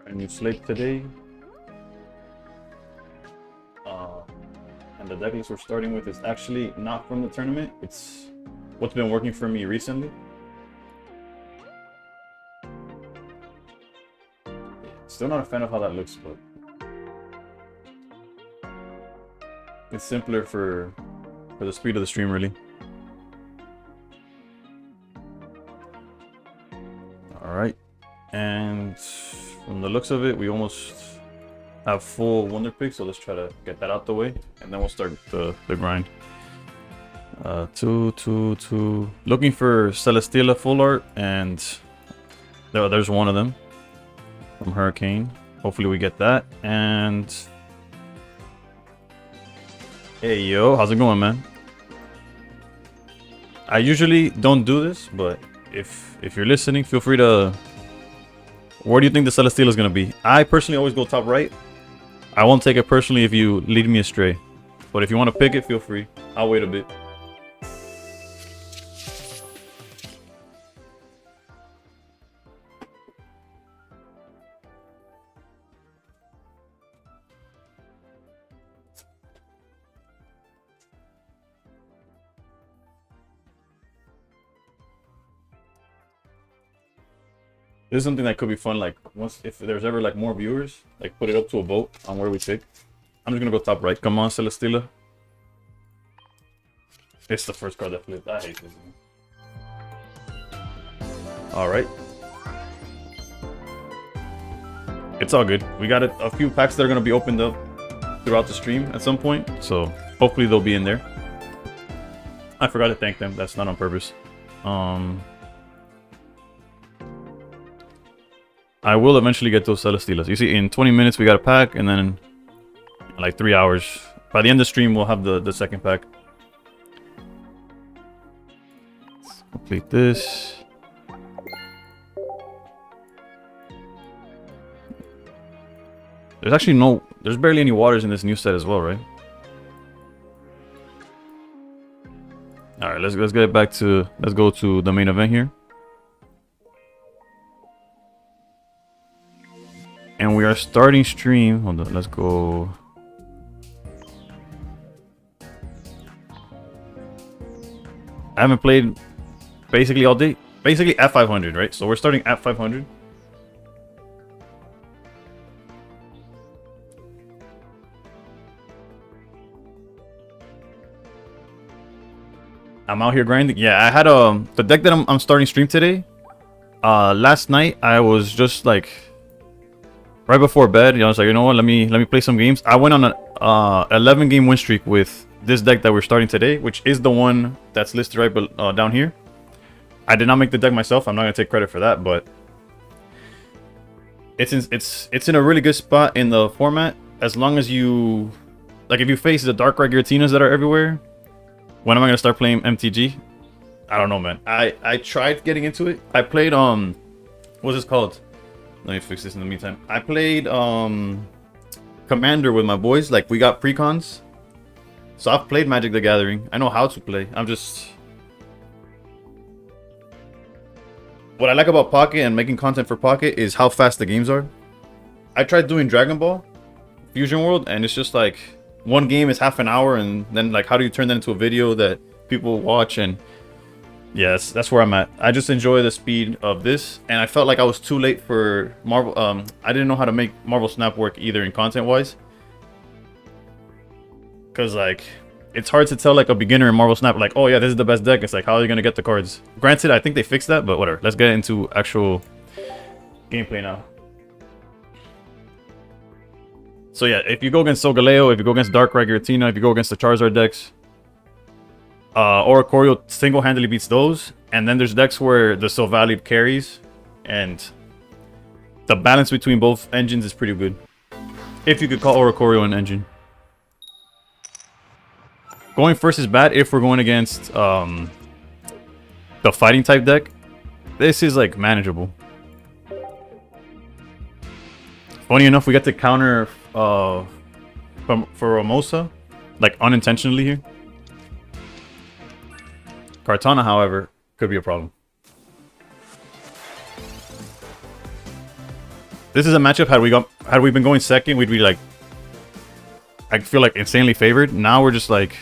A new slate today. And the deck list we're starting with is actually not from the tournament. It's what's been working for me recently. Still not a fan of how that looks, but it's simpler for the speed of the stream, really. All right, and from the looks of it, we almost have full wonder pick, so let's try to get that out the way, and then we'll start the grind. Two. Looking for Celesteela full art, and there's one of them from Hurricane. Hopefully we get that. And hey yo, how's it going, man? I usually don't do this, but if you're listening, feel free to. Where do you think the Celesteela is gonna be? I personally always go top right. I won't take it personally if you lead me astray. But if you want to pick it, feel free. I'll wait a bit. This is something that could be fun, like if there's ever like more viewers, like put it up to a vote on where we pick. I'm just gonna go top right. Come on, Celesteela. It's the first card that flipped. I hate this one. Alright. It's all good. We got a few packs that are gonna be opened up throughout the stream at some point, so hopefully they'll be in there. I forgot to thank them. That's not on purpose. I will eventually get those Celesteelas. You see, in 20 minutes we got a pack, and then in like 3 hours, by the end of the stream, we'll have the second pack. Let's complete this. There's actually there's barely any waters in this new set as well, right? All right, let's get back to, let's go to the main event here. And we are starting stream. Hold on, let's go. I haven't played basically all day. Basically at 500, right? So we're starting at 500. I'm out here grinding. Yeah, I had the deck that I'm starting stream today. Last night I was just like right before bed, I was like, you know what, let me play some games. I went on an 11 game win streak with this deck that we're starting today, which is the one that's listed right down here. I did not make the deck myself. I'm not gonna take credit for that, but it's in a really good spot in the format as long as you like. If you face the Dark Red Giratinas that are everywhere, when am I gonna start playing MTG? I don't know, man. I tried getting into it. I played what's this called? Let me fix this in the meantime. I played Commander with my boys. Like, we got precons. So I've played Magic the Gathering. I know how to play. I'm just... What I like about Pocket and making content for Pocket is how fast the games are. I tried doing Dragon Ball Fusion World, and it's just like one game is half an hour, and then like how do you turn that into a video that people watch? And yes, that's where I'm at. I just enjoy the speed of this, and I felt like I was too late for Marvel. I didn't know how to make Marvel Snap work either in content wise, because like it's hard to tell like a beginner in Marvel Snap like, oh yeah, this is the best deck. It's like, how are you gonna get the cards? Granted, I think they fixed that, but whatever. Let's get into actual gameplay now. So yeah, if you go against Solgaleo, if you go against Dark Red Giratina, if you go against the Charizard decks, Oricorio single-handedly beats those. And then there's decks where the Solgaleo carries, and the balance between both engines is pretty good. If you could call Oricorio an engine. Going first is bad if we're going against the fighting type deck. This is like manageable. Funny enough, we got to counter for Ramosa, like unintentionally here. Kartana, however, could be a problem. This is a matchup had we been going second, we'd be like, I feel like insanely favored. Now we're just like,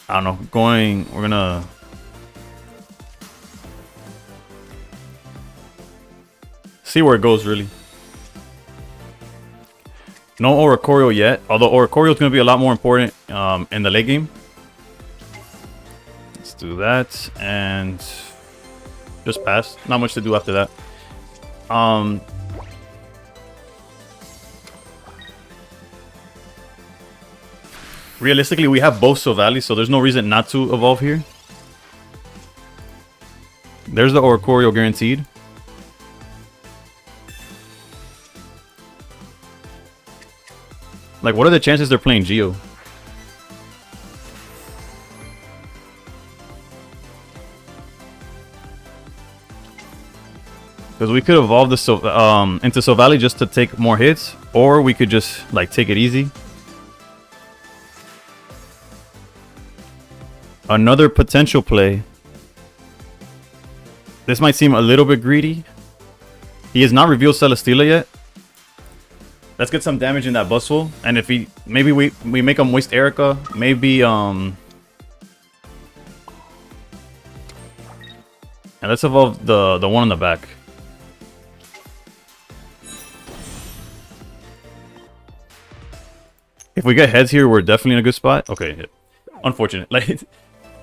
I don't know, we're gonna see where it goes really. No Oricorio yet, although Oricorio is going to be a lot more important in the late game. Let's do that and just pass. Not much to do after that. Realistically, we have both Solgaleo, so there's no reason not to evolve here. There's the Oricorio guaranteed. Like, what are the chances they're playing Geo? Because we could evolve this into Solgaleo just to take more hits, or we could just like take it easy. Another potential play. This might seem a little bit greedy. He has not revealed Celesteela yet. Let's get some damage in that Bustle, and if maybe we make him waste Erica, maybe and let's evolve the one on the back. If we get heads here, we're definitely in a good spot. Okay, unfortunate. Like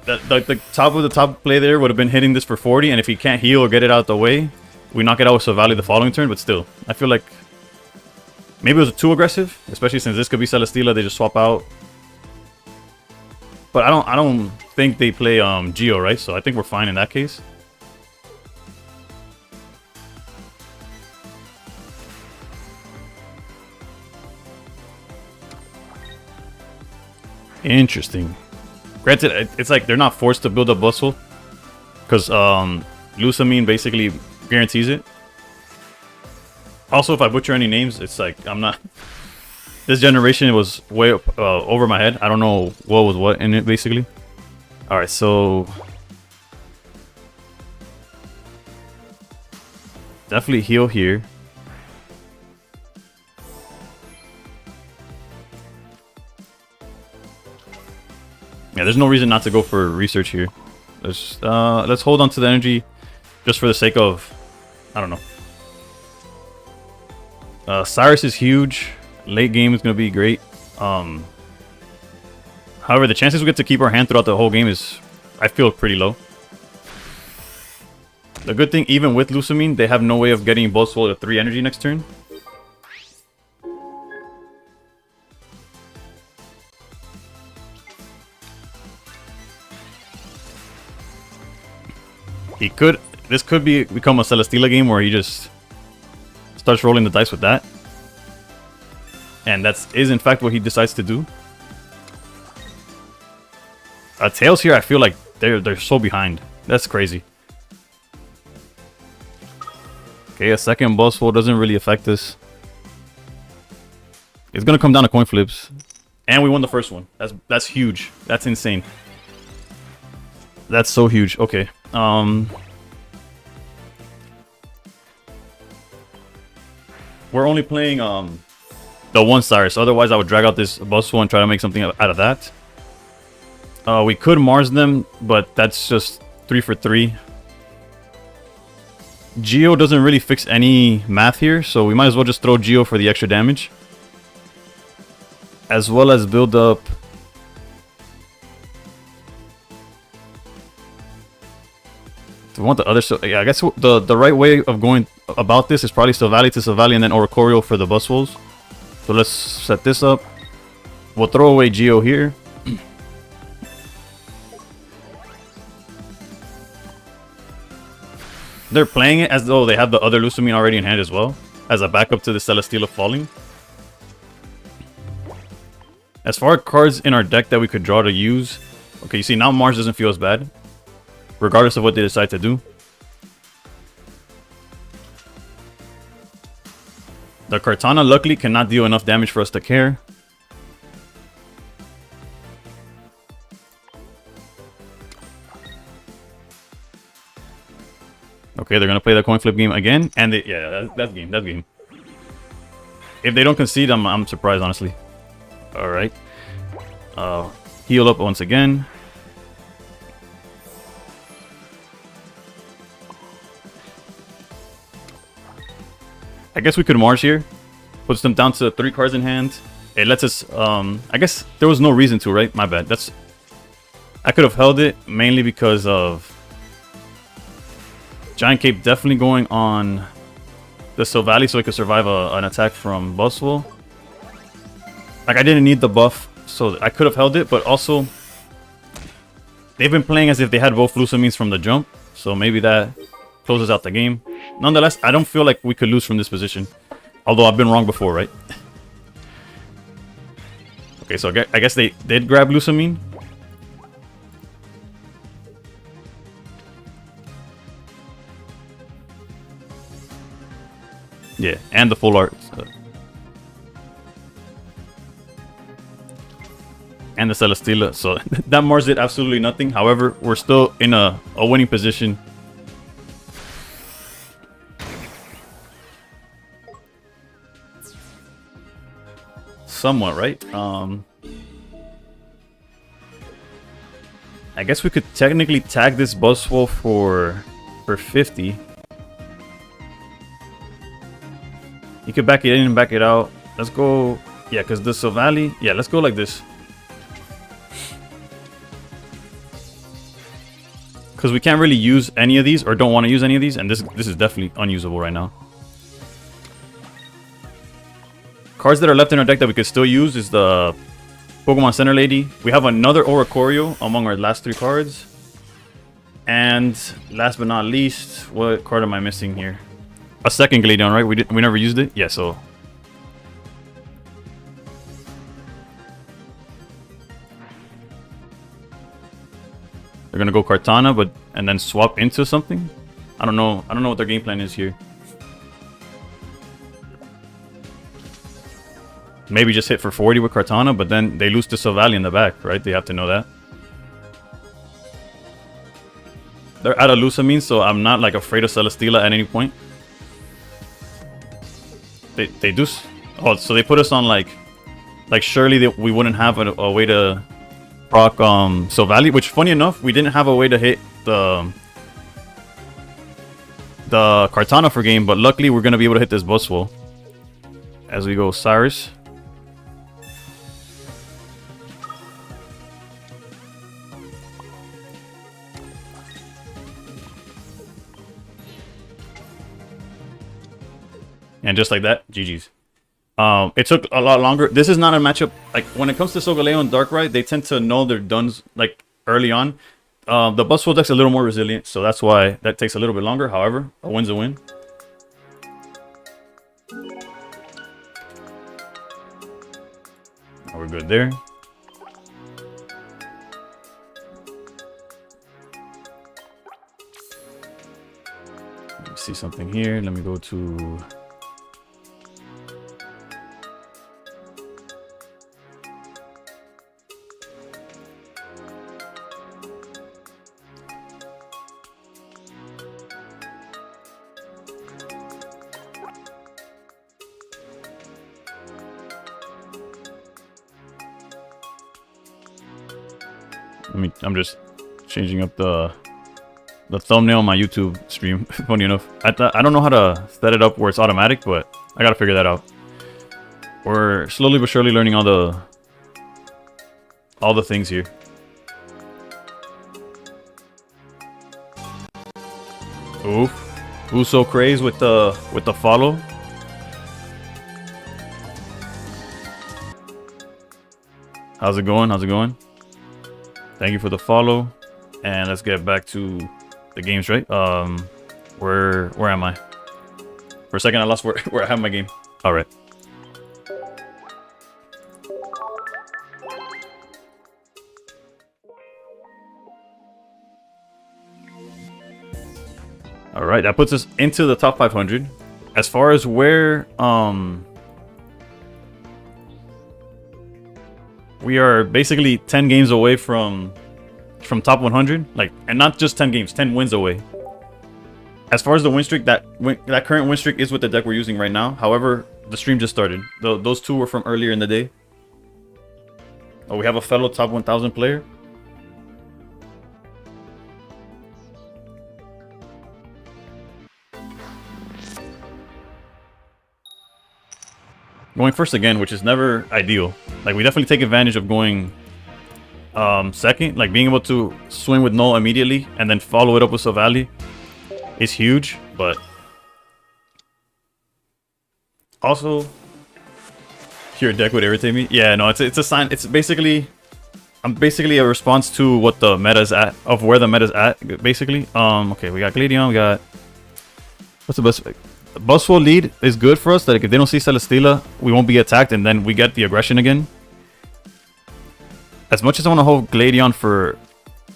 the top of the top play there would have been hitting this for 40, and if he can't heal or get it out the way, we knock it out with Solgaleo the following turn. But still, I feel like maybe it was too aggressive, especially since this could be Celesteela. They just swap out. But I don't think they play Geo, right? So I think we're fine in that case. Interesting. Granted, it's like they're not forced to build a Bustle because Lusamine basically guarantees it. Also, if I butcher any names, it's like I'm not. This generation was way up, over my head. I don't know what was what in it, basically. All right, so definitely heal here. Yeah, there's no reason not to go for research here. Let's hold on to the energy just for the sake of, I don't know. Cyrus is huge. Late game is going to be great. However, the chances we get to keep our hand throughout the whole game is, I feel, pretty low. The good thing, even with Lusamine, they have no way of getting Buzzwole to 3 energy next turn. He could. This could become a Celesteela game where he just starts rolling the dice with that, and is in fact what he decides to do. Tails here, I feel like they're so behind. That's crazy. Okay, a second boss roll doesn't really affect us. It's gonna come down to coin flips, and we won the first one. That's huge. That's insane. That's so huge. Okay. We're only playing the one Cyrus. Otherwise, I would drag out this Buswell and try to make something out of that. We could Mars them, but that's just 3 for 3. Geo doesn't really fix any math here, so we might as well just throw Geo for the extra damage. As well as build up... Do we want the other... Yeah, I guess the right way of going about this is probably Solgaleo to Solgaleo and then Oricorio for the Buswells. So let's set this up. We'll throw away Geo here. They're playing it as though they have the other Lusamine already in hand as well, as a backup to the Celesteela falling. As far as cards in our deck that we could draw to use, okay, you see now Mars doesn't feel as bad, regardless of what they decide to do. The Kartana luckily cannot deal enough damage for us to care. Okay, they're gonna play the coin flip game again, and yeah, that's game. That's game. If they don't concede, I'm surprised, honestly. All right, heal up once again. I guess we could Mars here. Puts them down to 3 cards in hand. It lets us. I guess there was no reason to, right? My bad. I could have held it mainly because of Giant Cape definitely going on the Solgaleo so it could survive an attack from Buswell. Like, I didn't need the buff, so I could have held it, but also they've been playing as if they had both Lusamines from the jump, so maybe that closes out the game. Nonetheless, I don't feel like we could lose from this position, although I've been wrong before, right? Okay, so I guess they did grab Lusamine. Yeah, and the full art. And the Celesteela. So that Mars did absolutely nothing. However, we're still in a winning position. Somewhat, right? I guess we could technically tag this Buswell for 50. You could back it in and back it out. Let's go. Yeah, because the Solgaleo. Yeah, let's go like this. Because we can't really use any of these, or don't want to use any of these, and this is definitely unusable right now. Cards that are left in our deck that we could still use is the Pokemon Center Lady. We have another Oricorio among our last 3 cards. And last but not least, what card am I missing here? A second Gladion, right? We never used it? Yeah, so... They're gonna go Kartana, and then swap into something? I don't know what their game plan is here. Maybe just hit for 40 with Kartana, but then they lose to Solgaleo in the back, right? They have to know that. They're out of Lusamine, so I'm not like afraid of Celesteela at any point. They do. Oh, so they put us on like surely we wouldn't have a way to proc Solgaleo, which funny enough we didn't have a way to hit the Kartana for game, but luckily we're gonna be able to hit this Buswell as we go Cyrus. And just like that, GG's. It took a lot longer. This is not a matchup. Like, when it comes to Solgaleo and Darkrai, they tend to know their duns, like, early on. The Buzzwole deck's a little more resilient, so that's why that takes a little bit longer. However, a win's a win. We're good there. Let me see something here. Let me go to... I'm just changing up the thumbnail on my YouTube stream. Funny enough, I don't know how to set it up where it's automatic, but I gotta figure that out. We're slowly but surely learning all the things here. Oof, who's so crazy with the follow? How's it going? How's it going? Thank you for the follow, and let's get back to the games, right? Where am I? For a second, I lost where I have my game. All right. All right, that puts us into the top 500. As far as where we are basically 10 games away from top 100, like, and not just 10 games, 10 wins away. As far as the win streak, that current win streak is with the deck we're using right now. However, the stream just started. Those two were from earlier in the day. Oh, we have a fellow top 1000 player. Going first again, which is never ideal. Like, we definitely take advantage of going second. Like, being able to swing with null immediately and then follow it up with Solgaleo is huge. But also, your deck would irritate me. Yeah, no, it's a sign. It's basically, I'm basically a response to what the meta is at, of where the meta is at. Basically, okay, we got Gladion. We got, what's the best? Buzzwole lead is good for us, that if they don't see Celesteela, we won't be attacked, and then we get the aggression again. As much as I want to hold Gladion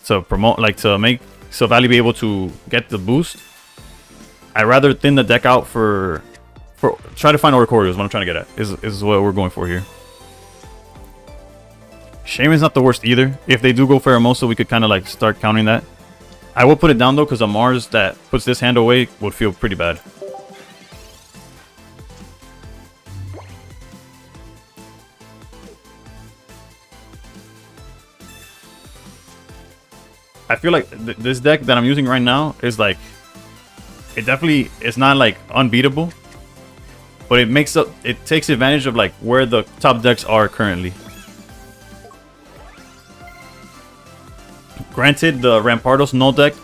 to promote, like, to make Solgaleo be able to get the boost, I'd rather thin the deck out for try to find Oricorio is what I'm trying to get at. Is what we're going for here. Shaman's not the worst either. If they do go Pheromosa, we could kind of like start counting that. I will put it down though, because a Mars that puts this hand away would feel pretty bad. I feel like this deck that I'm using right now is like, it definitely is not like unbeatable, but it takes advantage of like where the top decks are currently. Granted, the Rampardos null deck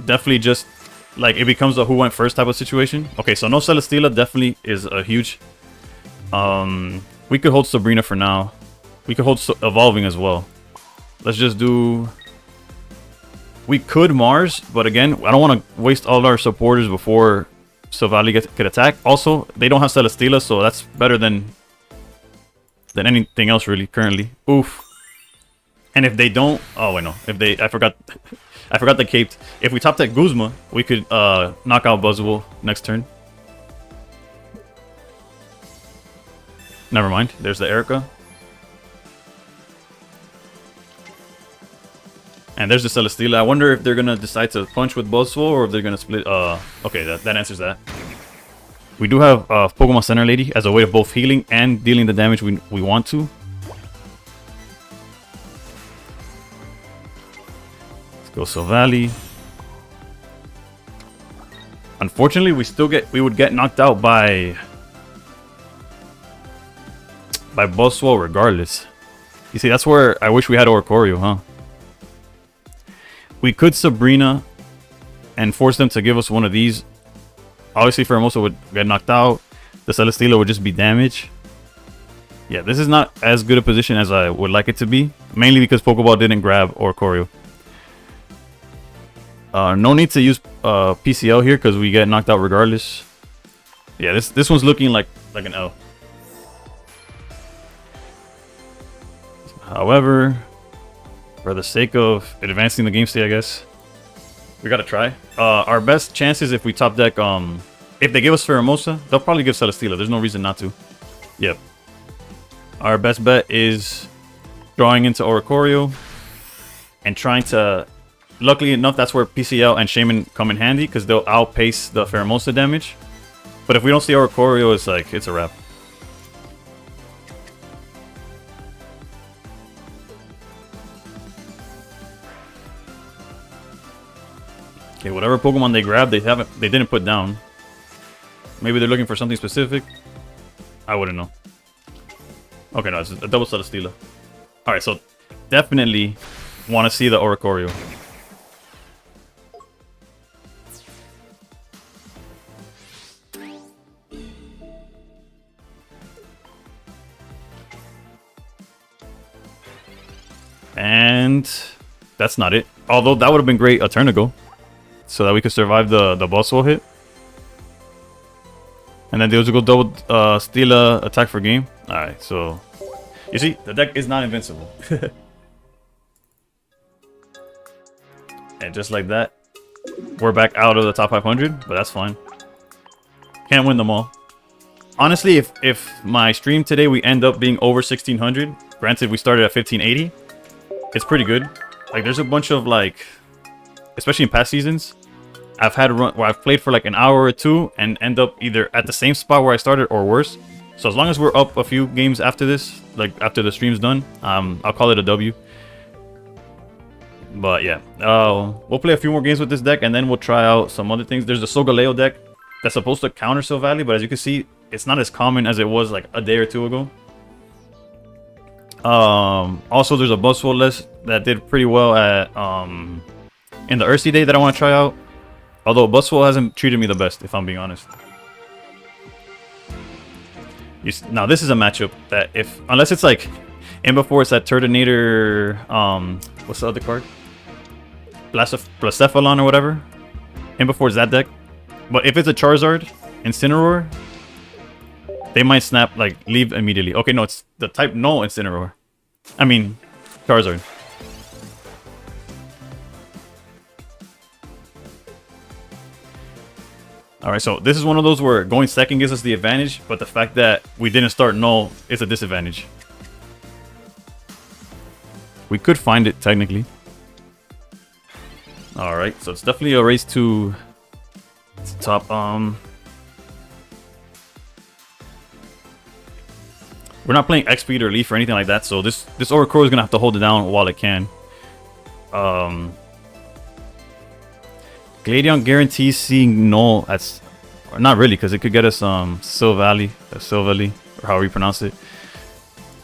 definitely just like, it becomes a who went first type of situation. Okay, so no Celesteela definitely is a huge. We could hold Sabrina for now. We could hold Evolving as well. Let's just do. We could Mars, but again, I don't want to waste all our supporters before Solgaleo could attack. Also, they don't have Celesteela, so that's better than anything else really currently. Oof. And if they don't, oh wait no, if they, I forgot the caped. If we top deck Guzma, we could knock out Buzzwole next turn. Never mind. There's the Erica. And there's the Celesteela. I wonder if they're going to decide to punch with Buzzwole or if they're going to split. Okay, that answers that. We do have Pokemon Center Lady as a way of both healing and dealing the damage we want to. Let's go Solgaleo. Unfortunately, we would get knocked out by Buzzwole regardless. You see, that's where I wish we had Oricorio, huh? We could Sabrina and force them to give us one of these. Obviously, Pheromosa would get knocked out. The Celesteela would just be damage. Yeah, this is not as good a position as I would like it to be. Mainly because Pokeball didn't grab Oricorio. No need to use PCL here because we get knocked out regardless. Yeah, this one's looking like an L. However, for the sake of advancing the game state, I guess we gotta try. Our best chances if we top deck, if they give us Pheromosa, they'll probably give Celesteela. There's no reason not to. Yep. Our best bet is drawing into Oricorio and trying to. Luckily enough, that's where PCL and Shaman come in handy because they'll outpace the Pheromosa damage. But if we don't see Oricorio, it's a wrap. Okay, whatever Pokemon they grab, they didn't put down. Maybe they're looking for something specific. I wouldn't know. Okay, no, it's a double Celesteela. Alright, so definitely want to see the Oricorio. And that's not it. Although that would have been great a turn ago. So that we could survive the Buzzwole hit. And then they also go double Steela attack for game. Alright, so you see, the deck is not invincible. And just like that, we're back out of the top 500, but that's fine. Can't win them all. Honestly, if my stream today we end up being over 1600, granted we started at 1580, it's pretty good. Like there's a bunch of like, especially in past seasons, I've had a run where I've played for like an hour or two and end up either at the same spot where I started or worse. So as long as we're up a few games after this, like after the stream's done, I'll call it a W. But yeah, we'll play a few more games with this deck and then we'll try out some other things. There's the Solgaleo deck that's supposed to counter Silvally, but as you can see, it's not as common as it was like a day or two ago. Also, there's a Buzzwole list that did pretty well at in the Ursi Day that I want to try out. Although Buzzwole hasn't treated me the best, if I'm being honest. Now this is a matchup that unless it's like in before it's that Turtonator, what's the other card? Blacephalon or whatever. In before it's that deck. But if it's a Charizard, Incineroar, they might snap, like, leave immediately. Okay, no, it's the type no Incineroar. I mean, Charizard. Alright, so this is one of those where going second gives us the advantage, but the fact that we didn't start null is a disadvantage. We could find it, technically. Alright, so it's definitely a race to top. We're not playing X-Speed or Leaf or anything like that, so this Oricorio is going to have to hold it down while it can. Gladion guarantees seeing null. That's not really, because it could get us Silvally, or however you pronounce it.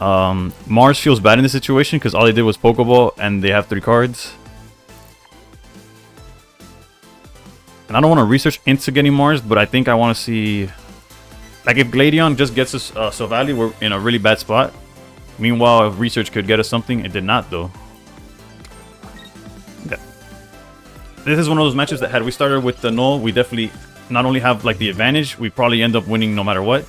Mars feels bad in this situation because all they did was Pokeball and they have 3 cards. And I don't want to research into getting Mars, but I think I want to see, like, if Gladion just gets us Silvally, we're in a really bad spot. Meanwhile, if research could get us something, it did not though. Yeah. This is one of those matches that had we started with the null, we definitely not only have like the advantage, we probably end up winning no matter what.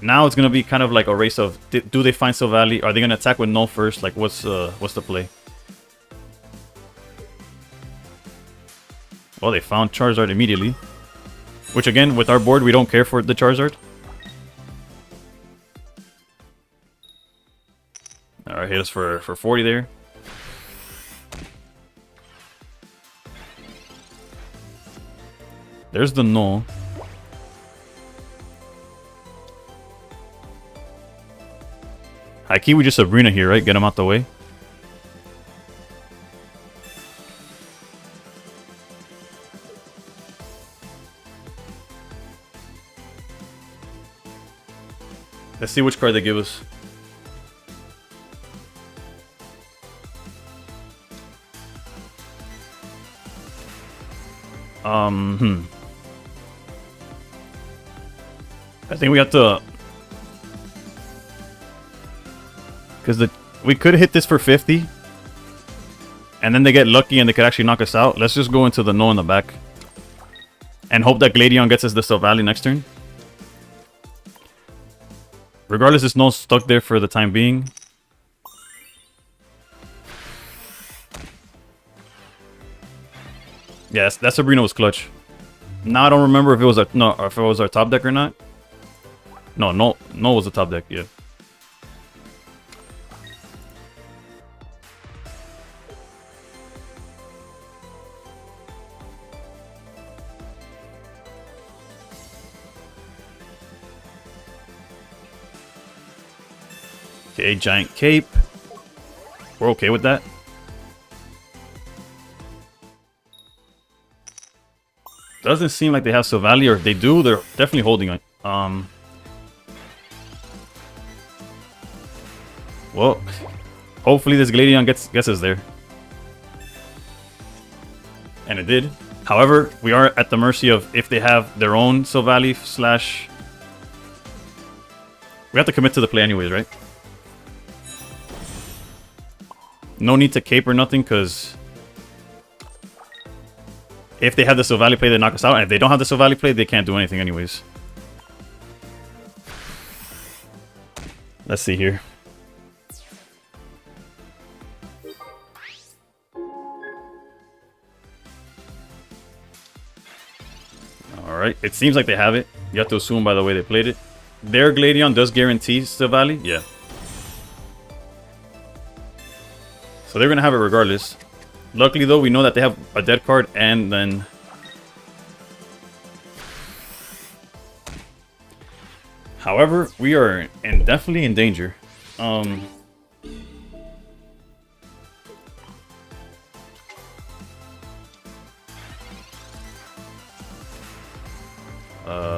Now it's gonna be kind of like a race of do they find Silvally? Are they gonna attack with null first? Like what's the play? Well, they found Charizard immediately, which again with our board we don't care for the Charizard. All right, hit us for 40 there. There's the null. High key, we just Sabrina here, right? Get him out the way. Let's see which card they give us. I think we have to, because we could hit this for 50, and then they get lucky and they could actually knock us out, let's just go into the no in the back. And hope that Gladion gets us the Solgaleo next turn. Regardless, this null's stuck there for the time being. Yes, that Sabrina was clutch. Now I don't remember if it was our top deck or not. No was the top deck, yeah. Okay, giant cape. We're okay with that. Doesn't seem like they have Solgaleo, or if they do, they're definitely holding it. Well, hopefully this Gladion gets us there. And it did. However, we are at the mercy of if they have their own Solgaleo slash... We have to commit to the play anyways, right? No need to cape or nothing, because if they have the Solgaleo play, they knock us out. And if they don't have the Solgaleo play, they can't do anything anyways. Let's see here. Alright, it seems like they have it. You have to assume by the way they played it. Their Gladion does guarantee Solgaleo. Yeah. So they're going to have it regardless. Luckily, though, we know that they have a dead card and then... However, we are definitely in danger.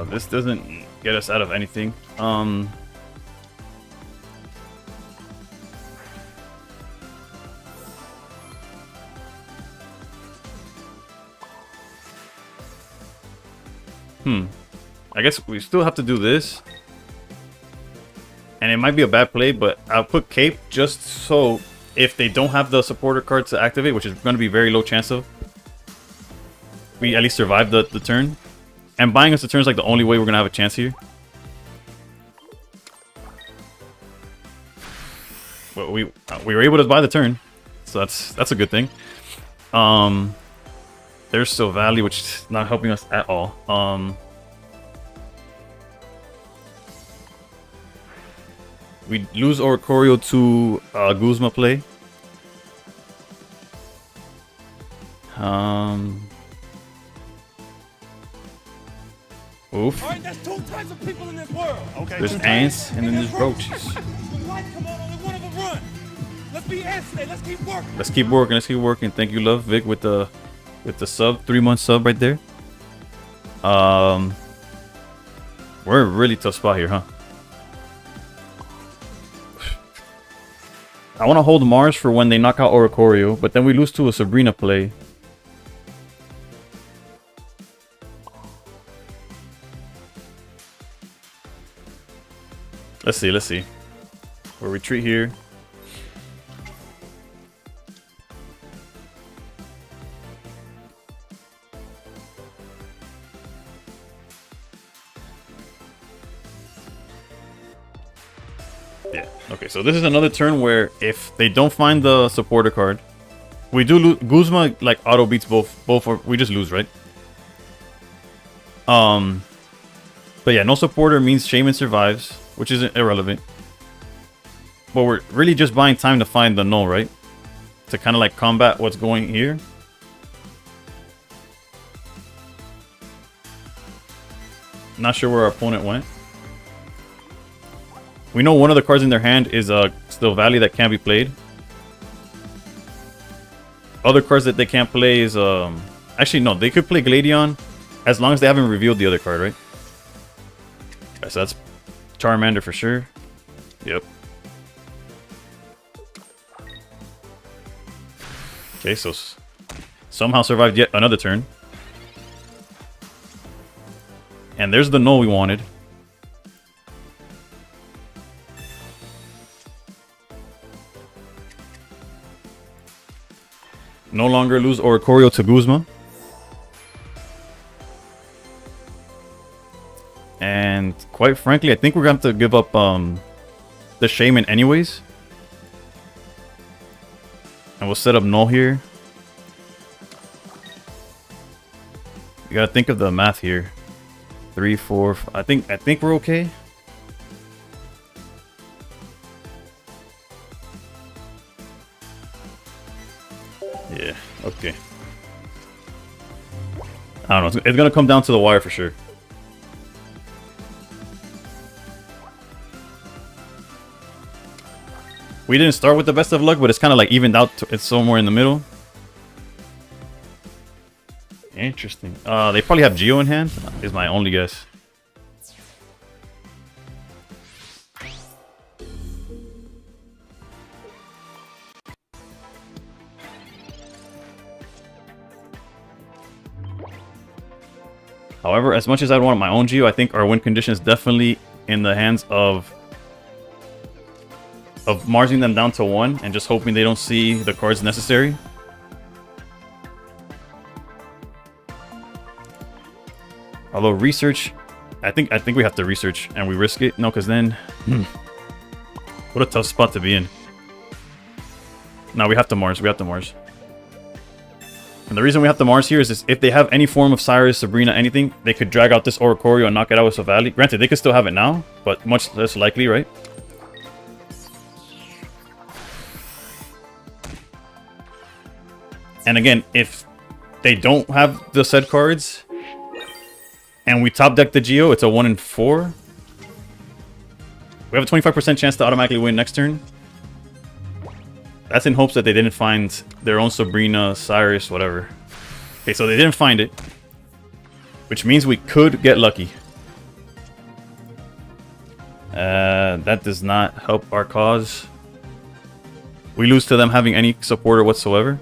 This doesn't get us out of anything. I guess we still have to do this. And it might be a bad play, but I'll put Cape just so if they don't have the supporter card to activate, which is going to be very low chance of, we at least survive the turn. And buying us the turn is like the only way we're going to have a chance here. But we were able to buy the turn, so that's a good thing. There's Solgaleo, which is not helping us at all. We lose Oricorio to Guzma play. Oof. All right, that's 2 types of people in this world. Okay. There's ants and then there's roaches. When light come on, only one of them run. Let's be ants today. Let's keep working. Let's keep working. Let's keep working. Thank you, Love Vic, with the sub, 3-month sub right there. We're in a really tough spot here, huh? I want to hold Mars for when they knock out Oricorio, but then we lose to a Sabrina play. Let's see, let's see. We'll retreat here. Yeah, okay, so this is another turn where if they don't find the supporter card, we do lose. Guzma like auto beats both we just lose, right? But yeah, no supporter means Shaman survives, which is irrelevant. But we're really just buying time to find the null, right? To kind of like combat what's going here. Not sure where our opponent went. We know one of the cards in their hand is Solgaleo that can't be played. Other cards that they can't play is actually no, they could play Gladion as long as they haven't revealed the other card, right? Okay, so that's Charmander for sure. Yep. Okay, so somehow survived yet another turn. And there's the null we wanted. No longer lose Oricorio to Guzma. And quite frankly, I think we're going to have to give up the Shaman anyways. And we'll set up Null here. You gotta think of the math here. 3, 4. I think we're okay. Yeah, okay. I don't know. It's gonna come down to the wire for sure. We didn't start with the best of luck, but it's kind of like evened out. It's somewhere in the middle. Interesting. They probably have Geo in hand, is my only guess. However, as much as I'd want my own Geo, I think our win condition is definitely in the hands of Marsing them down to 1 and just hoping they don't see the cards necessary. Although research, I think we have to research and we risk it. No, because then, what a tough spot to be in. No, we have to Mars. We have to Mars. And the reason we have to Mars here is if they have any form of Cyrus, Sabrina, anything, they could drag out this Oricorio and knock it out with Savali. Granted, they could still have it now, but much less likely, right? And again, if they don't have the said cards and we top deck the Geo, it's a 1 in 4. We have a 25% chance to automatically win next turn. That's in hopes that they didn't find their own Sabrina, Cyrus, whatever. Okay, so they didn't find it, which means we could get lucky. That does not help our cause. We lose to them having any supporter whatsoever.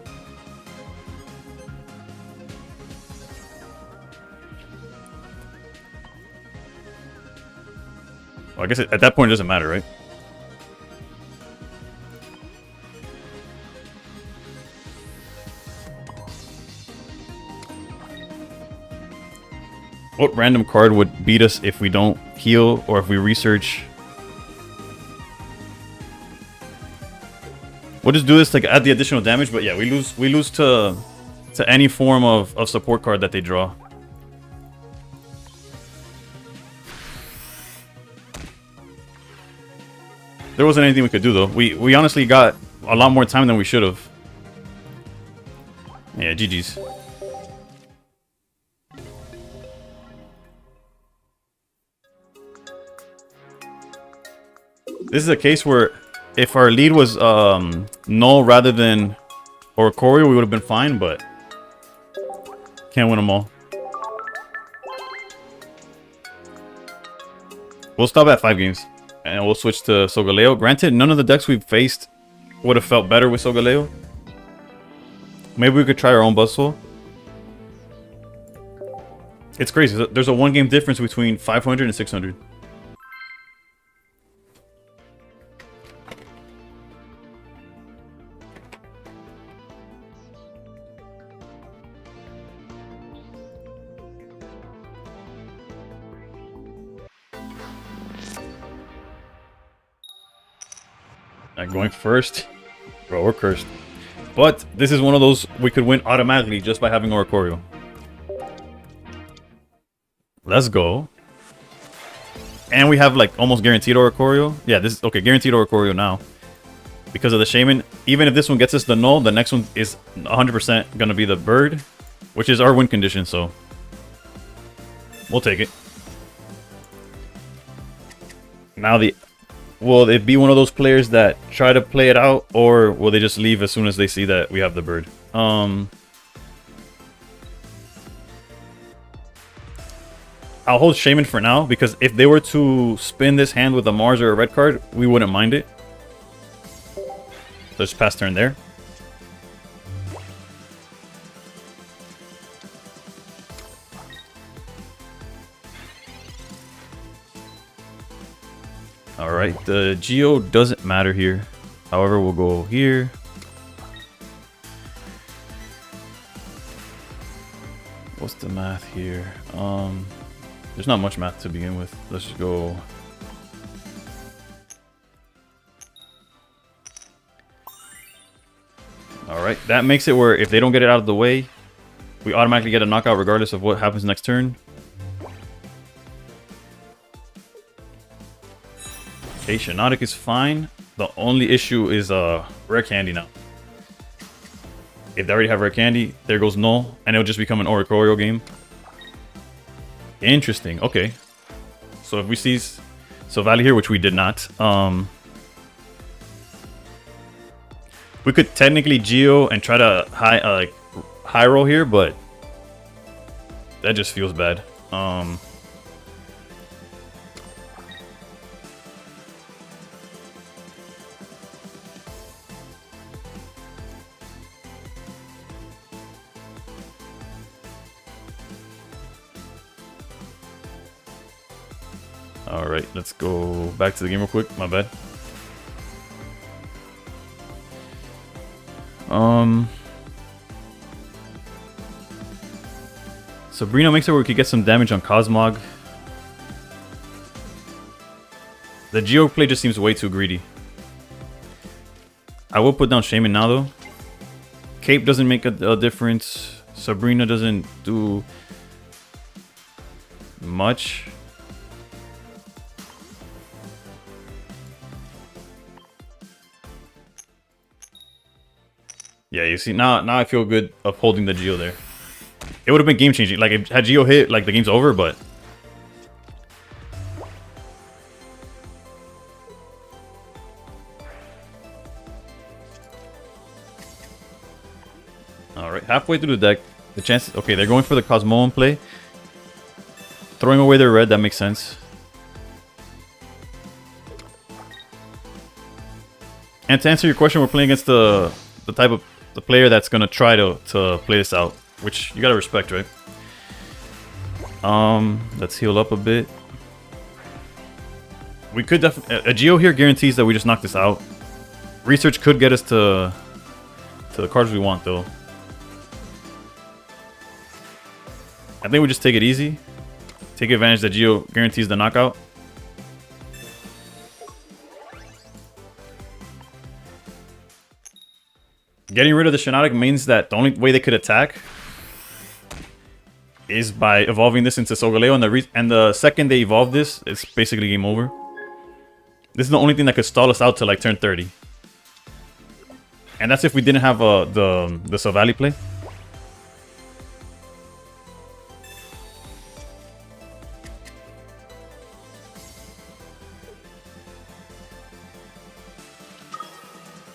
Well, I guess at that point it doesn't matter, right? What random card would beat us if we don't heal or if we research? We'll just do this to add the additional damage, but yeah, we lose to any form of support card that they draw. There wasn't anything we could do though. We honestly got a lot more time than we should have. Yeah, GG's. This is a case where if our lead was Null rather than Oricorio, we would have been fine, but can't win them all. We'll stop at 5 games. And we'll switch to Solgaleo. Granted, none of the decks we've faced would have felt better with Solgaleo. Maybe we could try our own Buzzsaw. It's crazy. There's a 1 game difference between 500 and 600. Going first. Bro, we're cursed. But this is one of those we could win automatically just by having Oricorio. Let's go. And we have like almost guaranteed Oricorio. Yeah, this is okay, guaranteed Oricorio now. Because of the Shaman. Even if this one gets us the Null, the next one is 100% going to be the Bird. Which is our win condition, so we'll take it. Now will it be one of those players that try to play it out, or will they just leave as soon as they see that we have the Bird? I'll hold Shaman for now, because if they were to spin this hand with a Mars or a red card, we wouldn't mind it. So just pass turn there. Alright, the Geo doesn't matter here. However, we'll go here. math here? There's not much math to begin with. Let's just go. Alright, that makes it where if they don't get it out of the way, we automatically get a knockout regardless of what happens next turn. Okay, Shiinotic is fine. The only issue is rare candy now. If they already have rare candy, there goes null, and it'll just become an Oricorio game. Interesting. Okay. So if we see Solgaleo here, which we did not, we could technically Geo and try to high roll here, but that just feels bad. Alright, let's go back to the game real quick. My bad. Sabrina makes it where we could get some damage on Cosmog. The Geo play just seems way too greedy. I will put down Shaman now though. Cape doesn't make a difference. Sabrina doesn't do much. Yeah, you see, now I feel good of holding the Geo there. It would have been game changing. Like, if had Geo hit, like the game's over, but alright, halfway through the deck, the chances. Okay, they're going for the Cosmoan play. Throwing away their red, that makes sense. And to answer your question, we're playing against the type of the player that's gonna try to play this out, which you gotta respect, right? Let's heal up a bit. We could definitely a Geo here guarantees that we just knock this out. Research could get us to the cards we want though. I think we just take it easy. Take advantage that Geo guarantees the knockout. Getting rid of the Shiinotic means that the only way they could attack is by evolving this into Solgaleo, and the second they evolve this, it's basically game over. This is the only thing that could stall us out to like turn 30. And that's if we didn't have the Solgaleo play.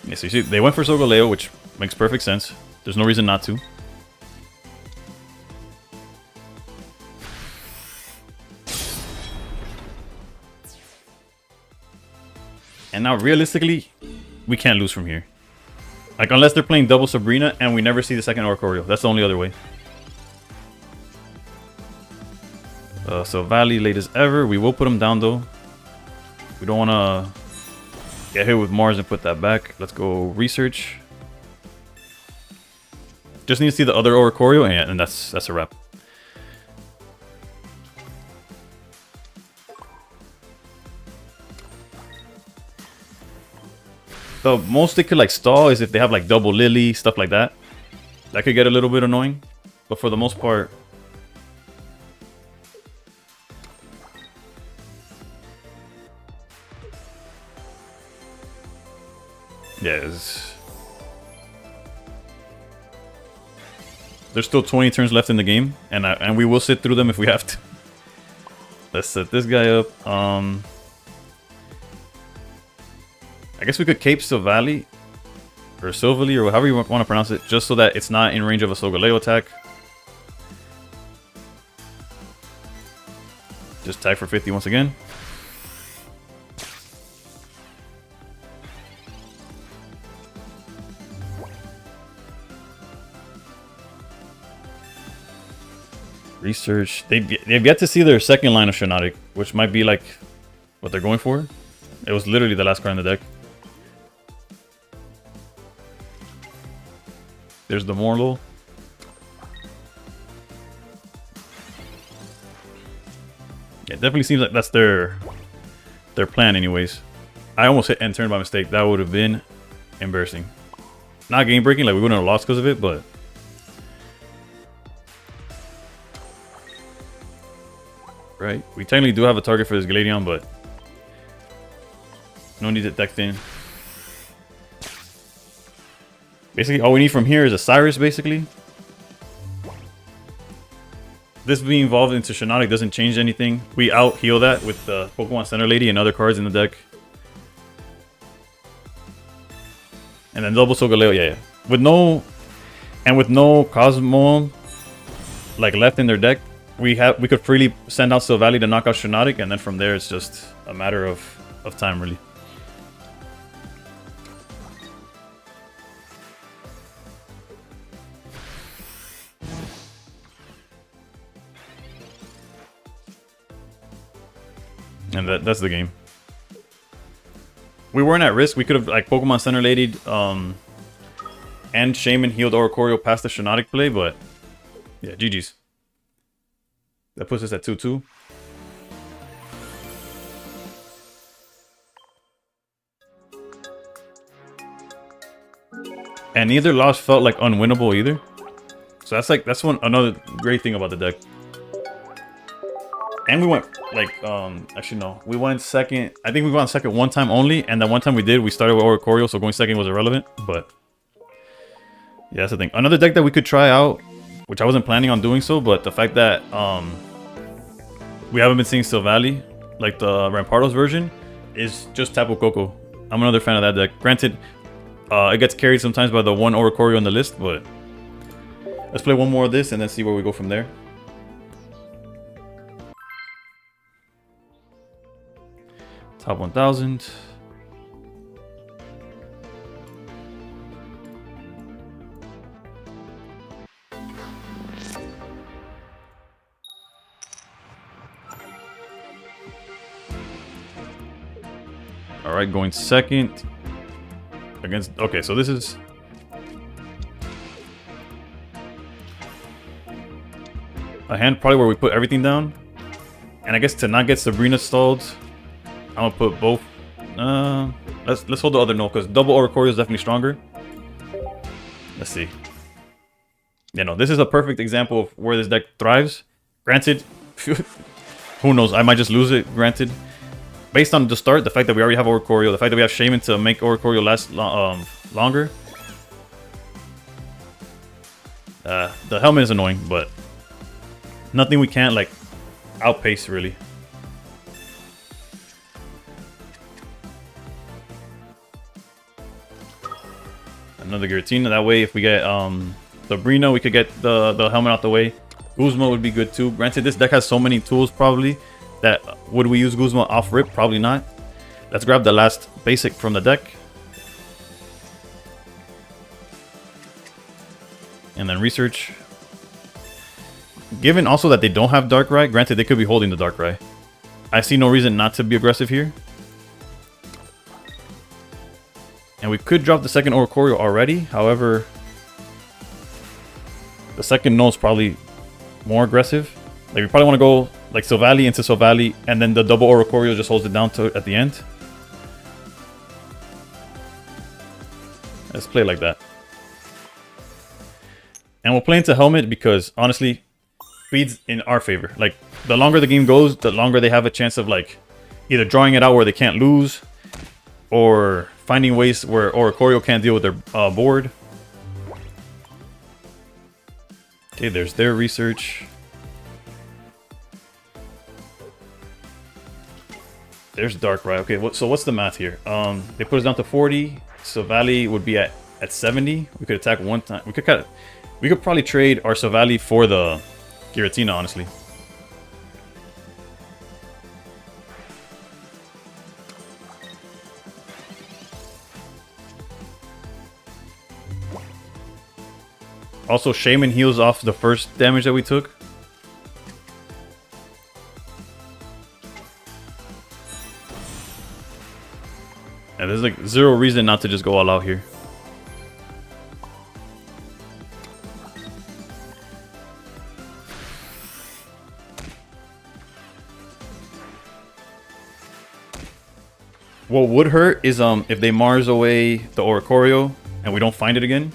Yeah, so you see, they went for Solgaleo, which makes perfect sense. There's no reason not to. And now, realistically, we can't lose from here. Like, unless they're playing double Sabrina and we never see the second Oricorio. That's the only other way. So Valley late as ever. We will put him down, though. We don't want to get hit with Mars and put that back. Let's go research. Just need to see the other Oricorio, and that's a wrap. The most they could like stall is if they have like double Lily, stuff like that. That could get a little bit annoying, but for the most part, yes. There's still 20 turns left in the game, and we will sit through them if we have to. Let's set this guy up. I guess we could cape Silvally, or Silvally, or however you want to pronounce it, just so that it's not in range of a Solgaleo attack. Just tag for 50 once again. Research. They've yet to see their second line of Shiinotic, which might be like what they're going for. It was literally the last card in the deck. There's the Morlo. Yeah, it definitely seems like that's their plan anyways. I almost hit end turn by mistake. That would have been embarrassing. Not game breaking, like we wouldn't have lost because of it, but right. We technically do have a target for this Galadion, but no need to deck in. Basically, all we need from here is a Cyrus, basically. This being evolved into Shiinotic doesn't change anything. We out-heal that with the Pokemon Center Lady and other cards in the deck. And then double Solgaleo, yeah. With no Cosmo like left in their deck, we could freely send out Silvally to knock out Shiinotic, and then from there it's just a matter of time, really. And that's the game. We weren't at risk. We could have like Pokemon Center Lady and Shaman healed Oricorio past the Shiinotic play, but yeah, GG's. That puts us at 2-2. And neither loss felt like unwinnable either. So that's another great thing about the deck. And we went like actually no, we went second. I think we went second one time only, and that one time we did, we started with Oricorio, so going second was irrelevant. But yeah, that's the thing. Another deck that we could try out, which I wasn't planning on doing so, but the fact that we haven't been seeing Silvally, like the Rampardos version, is just Tapu Koko. I'm another fan of that deck. Granted, it gets carried sometimes by the one Oricorio on the list, but let's play one more of this and then see where we go from there. Top 1000. All right, going second against. Okay, so this is a hand probably where we put everything down, and I guess to not get Sabrina stalled, I'm gonna put both. Let's hold the other no, because double Oricorio is definitely stronger. Let's see. Yeah, no, this is a perfect example of where this deck thrives. Granted, who knows? I might just lose it. Granted, based on the start, the fact that we already have Oricorio, the fact that we have Shaman to make Oricorio last longer. The helmet is annoying, but nothing we can't like outpace really. Another Giratina. That way, if we get Sabrina, we could get the helmet out the way. Guzma would be good too. Granted, this deck has so many tools probably that would we use Guzma off rip? Probably not. Let's grab the last basic from the deck. And then research. Given also that they don't have Darkrai, granted they could be holding the Darkrai. I see no reason not to be aggressive here. And we could drop the second Oricorio already. However, the second no is probably more aggressive. Like we probably want to go like Silvally into Silvally, and then the double Oricorio just holds it down to at the end. Let's play like that. And we'll play into Helmet because honestly, speed's in our favor. Like the longer the game goes, the longer they have a chance of like either drawing it out where they can't lose, or finding ways where Oricorio can't deal with their board. Okay, there's their research. There's Darkrai. Okay, so what's the math here? They put us down to 40. Silvally would be at 70. We could attack one time. We could probably trade our Silvally for the Giratina, honestly. Also, Shaman heals off the first damage that we took. And there's like zero reason not to just go all out here. What would hurt is if they Mars away the Oricorio and we don't find it again.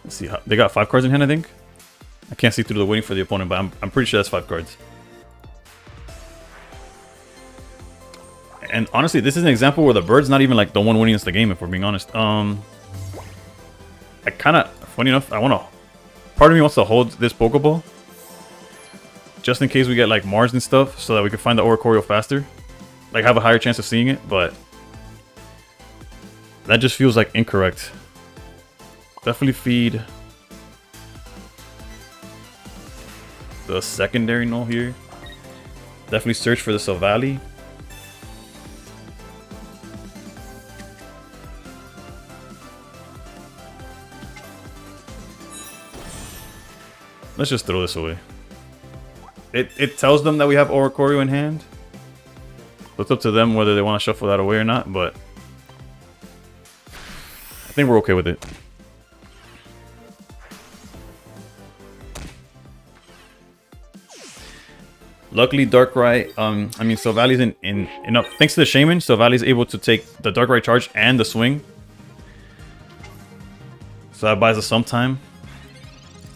Let's see, they got 5 cards in hand, I think. I can't see through the waiting for the opponent, but I'm pretty sure that's 5 cards. And honestly, this is an example where the bird's not even like the one winning us the game, if we're being honest. I kind of, funny enough, part of me wants to hold this Pokeball just in case we get like Mars and stuff, so that we can find the Oricorio faster, like have a higher chance of seeing it. But that just feels like incorrect. Definitely feed the secondary null here. Definitely search for the Solgaleo. Let's just throw this away. It tells them that we have Oricorio in hand. So it's up to them whether they want to shuffle that away or not, but I think we're okay with it. Luckily, Darkrai, Solgaleo's in enough. Thanks to the Shaman, Solgaleo's able to take the Darkrai charge and the swing. So that buys us some time.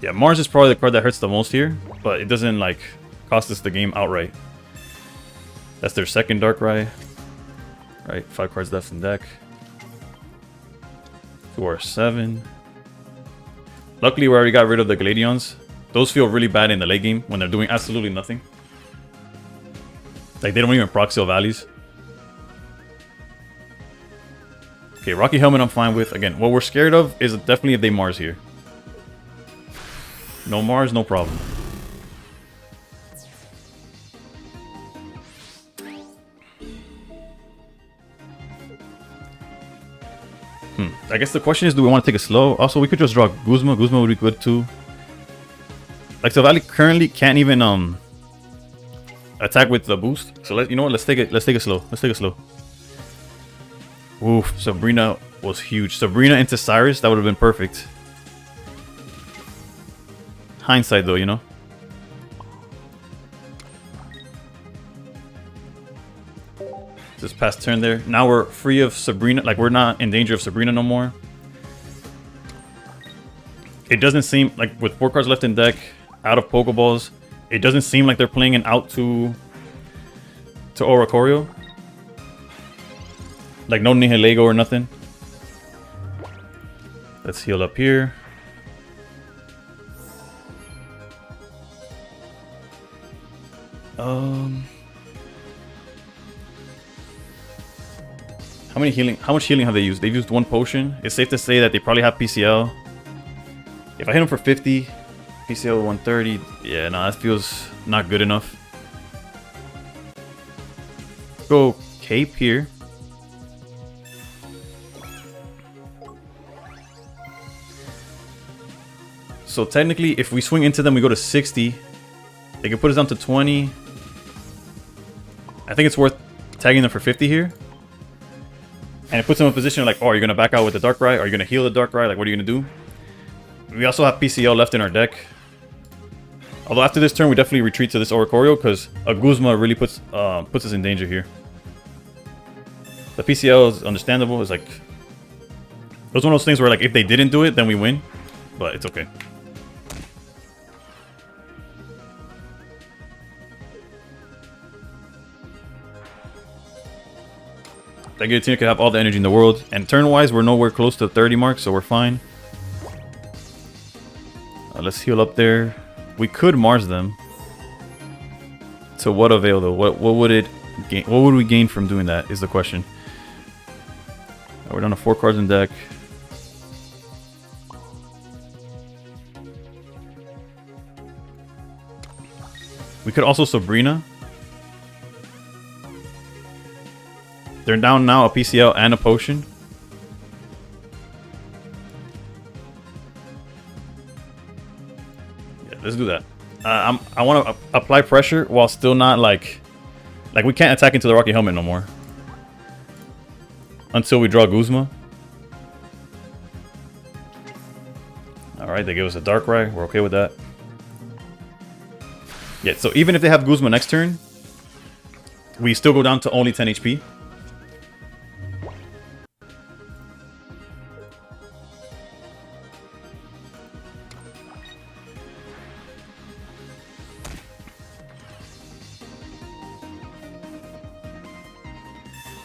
Yeah, Mars is probably the card that hurts the most here, but it doesn't like cost us the game outright. That's their second Darkrai. Right, 5 cards left in deck. 4, 7. Luckily, we already got rid of the Gladions. Those feel really bad in the late game when they're doing absolutely nothing. Like, they don't even proc Solgaleos. Okay, Rocky Helmet I'm fine with. Again, what we're scared of is definitely if they Mars here. No Mars, no problem. I guess the question is, do we want to take it slow? Also, we could just draw Guzma. Guzma would be good too. Like, Solgaleo currently can't even attack with the boost. So you know what? Let's take it slow. Let's take it slow. Oof, Sabrina was huge. Sabrina into Cyrus, that would have been perfect. Hindsight though, you know. This past turn there. Now we're free of Sabrina. Like, we're not in danger of Sabrina no more. It doesn't seem like, with 4 cards left in deck, out of Pokeballs, it doesn't seem like they're playing an out to Oricorio. Like, no Nihilego or nothing. Let's heal up here. How much healing have they used? They've used 1 potion. It's safe to say that they probably have PCL. If I hit them for 50, PCL 130, yeah, no, that feels not good enough. Go Cape here. So technically, if we swing into them, we go to 60. They can put us down to 20. I think it's worth tagging them for 50 here. And it puts them in a position like, oh, are you going to back out with the Darkrai? Are you going to heal the Darkrai? Like, what are you going to do? We also have PCL left in our deck. Although after this turn, we definitely retreat to this Oricorio because a Guzma really puts us in danger here. The PCL is understandable. It's like, it was one of those things where, like, if they didn't do it, then we win. But it's okay. That Giratina could have all the energy in the world. And turn-wise, we're nowhere close to the 30 mark, so we're fine. Let's heal up there. We could Mars them. To what avail, though? What would it gain? What would we gain from doing that? Is the question. We're down to 4 cards in deck. We could also Sabrina. They're down now a PCL and a potion. Yeah, let's do that. I want to apply pressure while still not like we can't attack into the Rocky Helmet no more. until we draw Guzma. Alright, they give us a Darkrai. We're okay with that. Yeah, so even if they have Guzma next turn, we still go down to only 10 HP.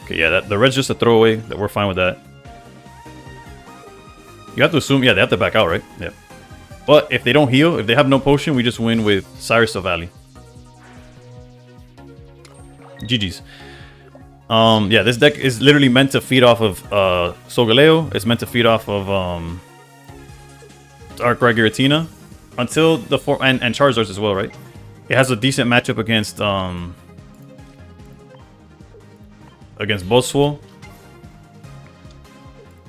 Okay, yeah, the red's just a throwaway. That we're fine with that. You have to assume, yeah, they have to back out, right? Yeah. But if they don't heal, if they have no potion, we just win with Cyrus of Valley. GG's. Yeah, this deck is literally meant to feed off of Solgaleo. It's meant to feed off of Darkrai Giratina until the and Charizards as well, right? It has a decent matchup against Buzzwole.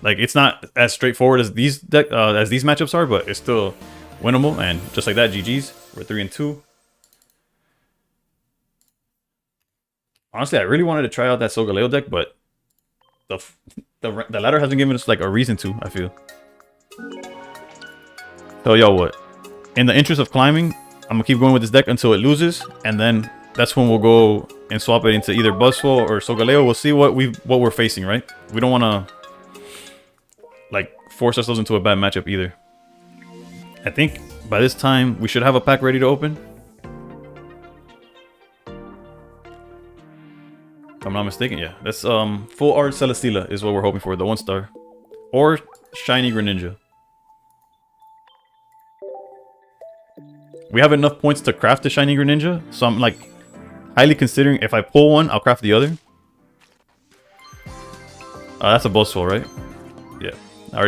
Like, it's not as straightforward as these matchups are, but it's still winnable. And just like that, GG's. We're 3-2. Honestly, I really wanted to try out that Solgaleo deck, but the ladder hasn't given us like a reason to, I feel. Tell y'all what. In the interest of climbing, I'm gonna keep going with this deck until it loses, and then that's when we'll go and swap it into either Buzzwole or Solgaleo. We'll see what we're facing, right? We don't wanna like force ourselves into a bad matchup either. I think by this time we should have a pack ready to open. If I'm not mistaken, yeah. That's full art Celesteela is what we're hoping for, the 1-star. Or shiny Greninja. We have enough points to craft the shiny Greninja, so I'm like highly considering if I pull one, I'll craft the other. That's a Buzzwole, right? Yeah. I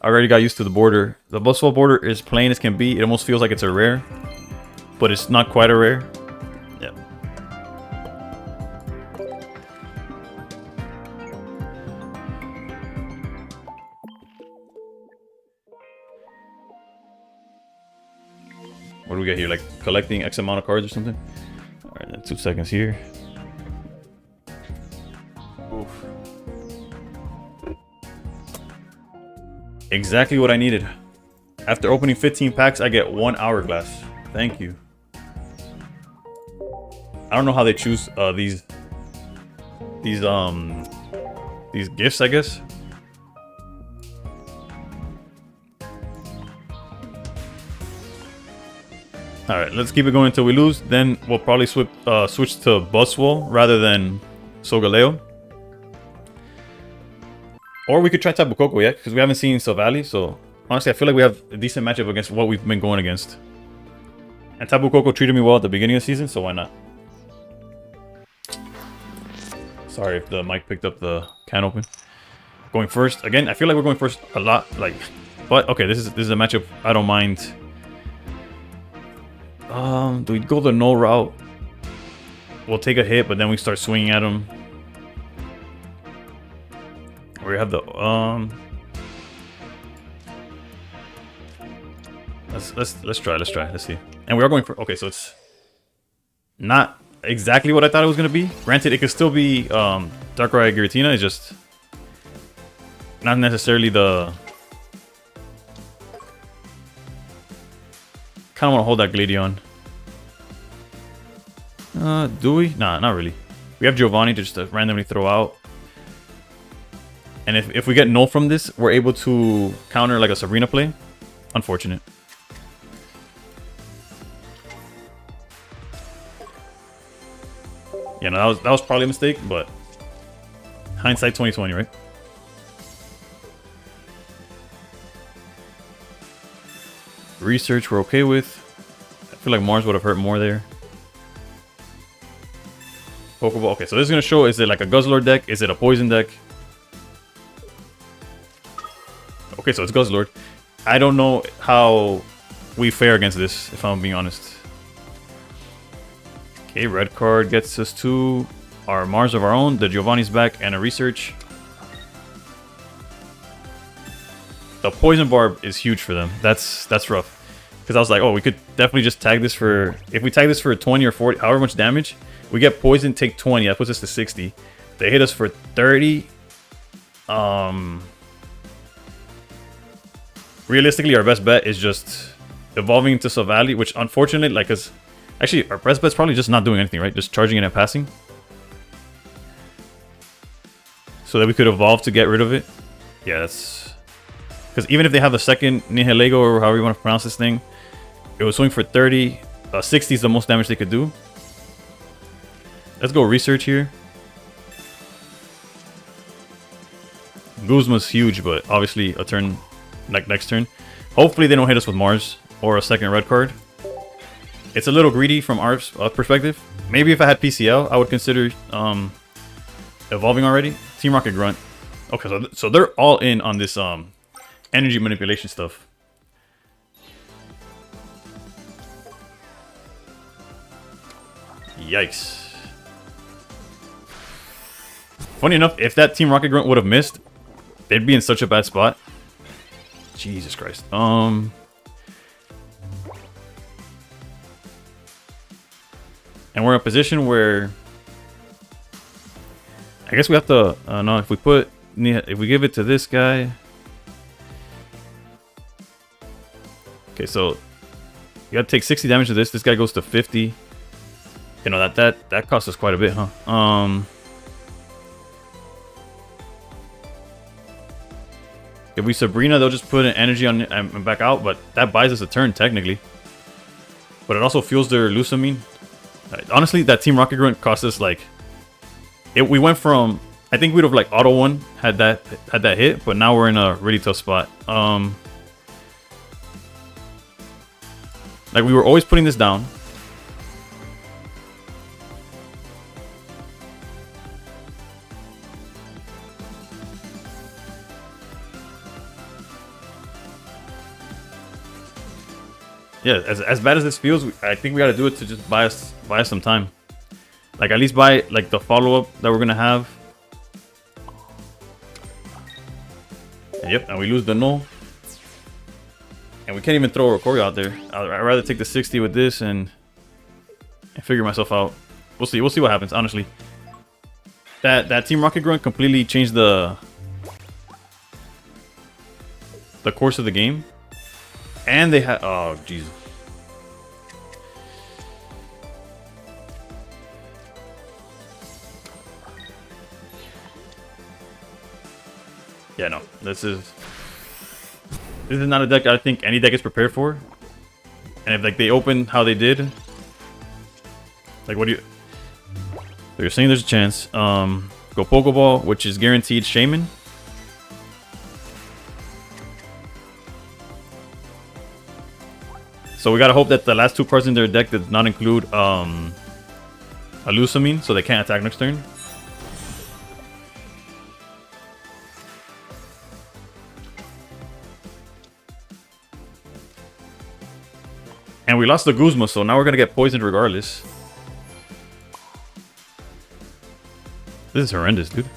already got used to the border. The Buzzwole border is plain as can be. It almost feels like it's a rare, but it's not quite a rare. Yeah. What do we get here? Like collecting X amount of cards or something? Alright, then 2 seconds here. Oof. Exactly what I needed. After opening 15 packs, I get 1 hourglass. Thank you. I don't know how they choose these gifts, I guess. Alright, let's keep it going until we lose. Then we'll probably switch to Buzzwole rather than Solgaleo. Or we could try Tapu Koko, yeah? Because we haven't seen Silvally, so honestly, I feel like we have a decent matchup against what we've been going against. And Tapu Koko treated me well at the beginning of the season, so why not? Sorry if the mic picked up the can open. Going first. Again, I feel like we're going first a lot. Like, but okay, this is a matchup I don't mind. Do we go the null route? We'll take a hit, but then we start swinging at him. We have the let's try. Let's see. And we are going for, okay, so it's not exactly what I thought it was gonna be. Granted, it could still be Darkrai Giratina. It's just not necessarily the. Kind of want to hold that Gladion. Do we? Nah, not really. We have Giovanni to just randomly throw out. And if we get null from this, we're able to counter like a Sabrina play. Unfortunate. Yeah, no, that was probably a mistake, but hindsight 2020, right? Research we're okay with. I feel like Mars would have hurt more there. Pokeball. Okay, so this is gonna show, is it like a Guzzlord deck? Is it a poison deck? Okay, so it's Guzzlord. I don't know how we fare against this, if I'm being honest. Okay, red card gets us to our Mars of our own, the Giovanni's back, and a research. The poison barb is huge for them. That's rough. Because I was like, oh, we could definitely just tag this for... If we tag this for 20 or 40, however much damage, we get poison, take 20. That puts us to 60. They hit us for 30. Realistically, our best bet is just evolving into Solgaleo, which unfortunately, like, cause actually our best bet's probably just not doing anything, right? Just charging it and passing, so that we could evolve to get rid of it. Yeah, that's because even if they have the second Nihilego or however you want to pronounce this thing, it was swing for 30. 60 is the most damage they could do. Let's go research here. Guzma's huge, but obviously a turn, like next turn. Hopefully they don't hit us with Mars or a second red card. It's a little greedy from our perspective. Maybe if I had PCL, I would consider evolving already. Team Rocket Grunt. Okay, so they're all in on this energy manipulation stuff. Yikes. Funny enough, if that Team Rocket Grunt would have missed, they'd be in such a bad spot. Jesus Christ. And we're in a position where I guess we have to no, if we give it to this guy. Okay, so you gotta take 60 damage to this. This guy goes to 50. You know, that costs us quite a bit, huh? If we Sabrina, they'll just put an energy on and back out, but that buys us a turn technically. But it also fuels their Lusamine. Honestly, that Team Rocket Grunt cost us like we went from, I think we'd have like auto won had that hit, but now we're in a really tough spot. Like we were always putting this down. Yeah, as bad as this feels, I think we gotta do it to just buy us some time. Like at least buy like the follow-up that we're gonna have. Yep, and we lose the null. And we can't even throw Oricorio out there. I'd rather take the 60 with this and figure myself out. We'll see what happens, honestly. That Team Rocket Grunt completely changed the course of the game. And they had, oh Jesus. Yeah, no, this is not a deck I think any deck is prepared for. And if like they open how they did, like what do you? So you're saying there's a chance. Go Pokeball, which is guaranteed Shaman. So we gotta hope that the last two cards in their deck does not include a Lusamine, so they can't attack next turn. And we lost the Guzma, so now we're gonna get poisoned regardless. This is horrendous, dude.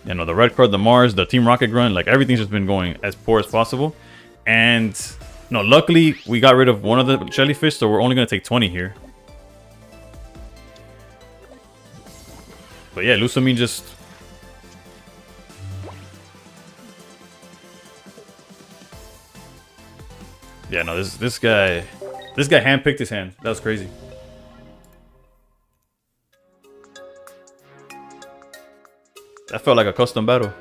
You know, the red card, the Mars, the Team Rocket Grunt, like everything's just been going as poor as possible. And no, luckily we got rid of one of the jellyfish, so we're only gonna take 20 here. But yeah, Lusamine just... Yeah, no, this guy handpicked his hand. That was crazy. That felt like a custom battle.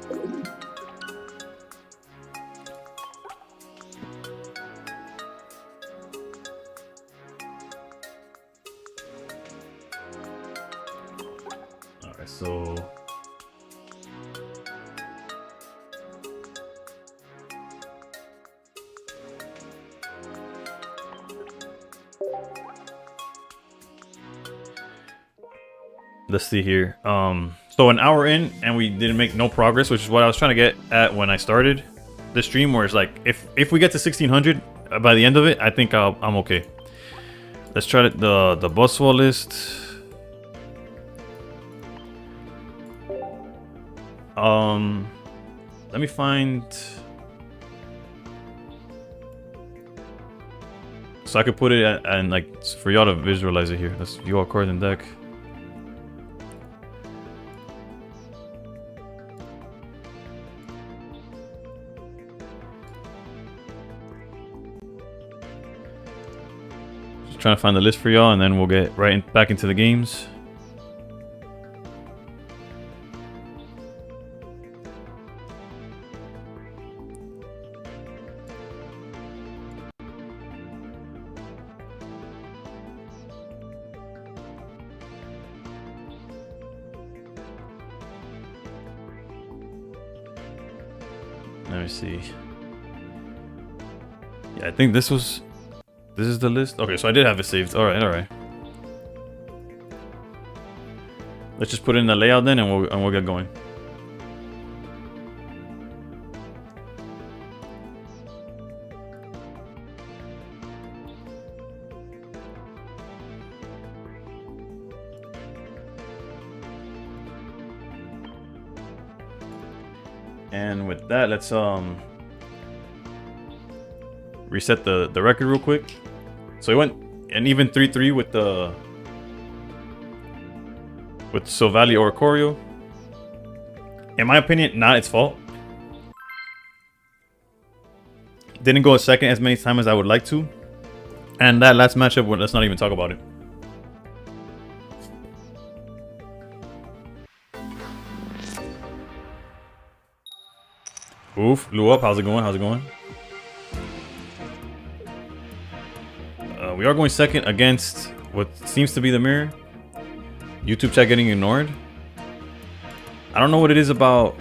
Alright, so... Let's see here. So an hour in and we didn't make no progress, which is what I was trying to get at when I started the stream, where it's like if we get to 1600 by the end of it, I think I'm okay. Let's try the Buzzsaw list. Let me find... So I could put it and like for y'all to visualize it here. Let's view all cards in deck. Just trying to find the list for y'all, and then we'll get back into the games. Let me see. Yeah, I think this is the list. Okay, so I did have it saved. All right. Let's just put it in the layout then, and we'll get going. And with that, let's reset the record real quick. So he went an even 3-3 with Solgaleo Oricorio. In my opinion, not its fault. Didn't go a second as many times as I would like to. And that last matchup, let's not even talk about it. Oof, blew up. How's it going? We are going second against what seems to be the mirror. YouTube chat getting ignored. I don't know what it is about.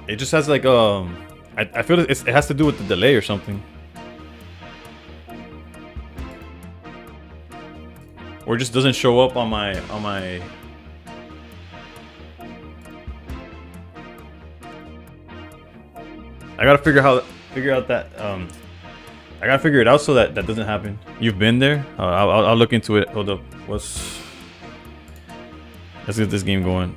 It just has like I feel it has to do with the delay or something. Or it just doesn't show up on my I gotta figure out that I gotta figure it out so that doesn't happen. You've been there? I'll look into it. Hold up. Let's get this game going.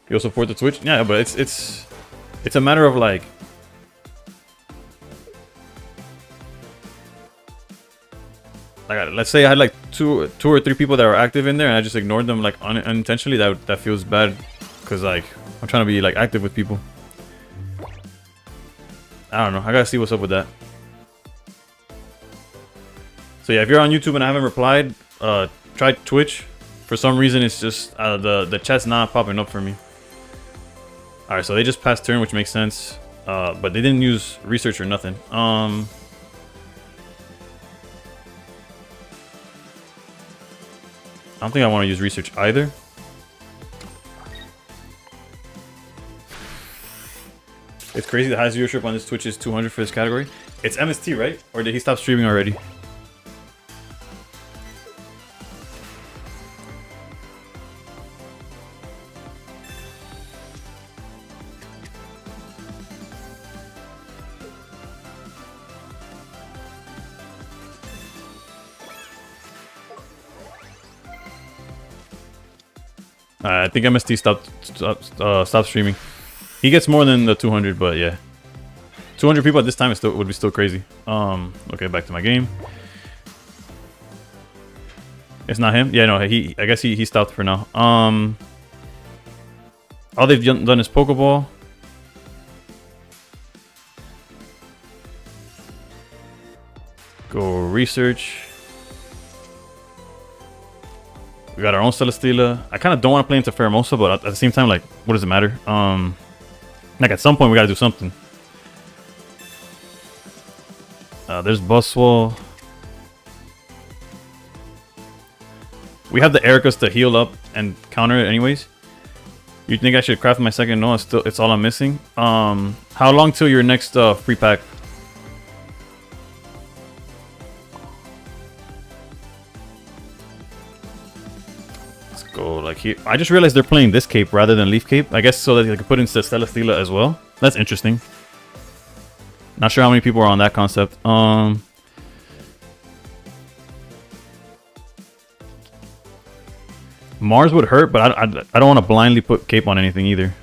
You'll support the Twitch? Yeah, but it's a matter of like let's say I had like two or three people that were active in there, and I just ignored them like unintentionally. That feels bad, because like I'm trying to be like active with people. I don't know. I gotta see what's up with that. So yeah, if you're on YouTube and I haven't replied, try Twitch. For some reason, it's just the chat's not popping up for me. All right, so they just passed turn, which makes sense. But they didn't use research or nothing. I don't think I want to use research either. It's crazy. The highest viewership on this Twitch is 200 for this category. It's MST, right? Or did he stop streaming already? I think MST stopped streaming. He gets more than the 200, but yeah, 200 people at this time would be still crazy. Okay, back to my game. It's not him. Yeah, no, I guess he stopped for now. All they've done is Pokeball. Go research. We got our own Celesteela. I kind of don't want to play into Pheromosa, but at the same time, like, what does it matter? Like, at some point, we got to do something. There's Buzzwole. We have the Ericas to heal up and counter it anyways. You think I should craft my second? No, it's all I'm missing. How long till your next free pack? Go like here. I just realized they're playing this cape rather than Leaf Cape. I guess so that they could put into Celesteela as well. That's interesting. Not sure how many people are on that concept. Mars would hurt, but I don't want to blindly put cape on anything either.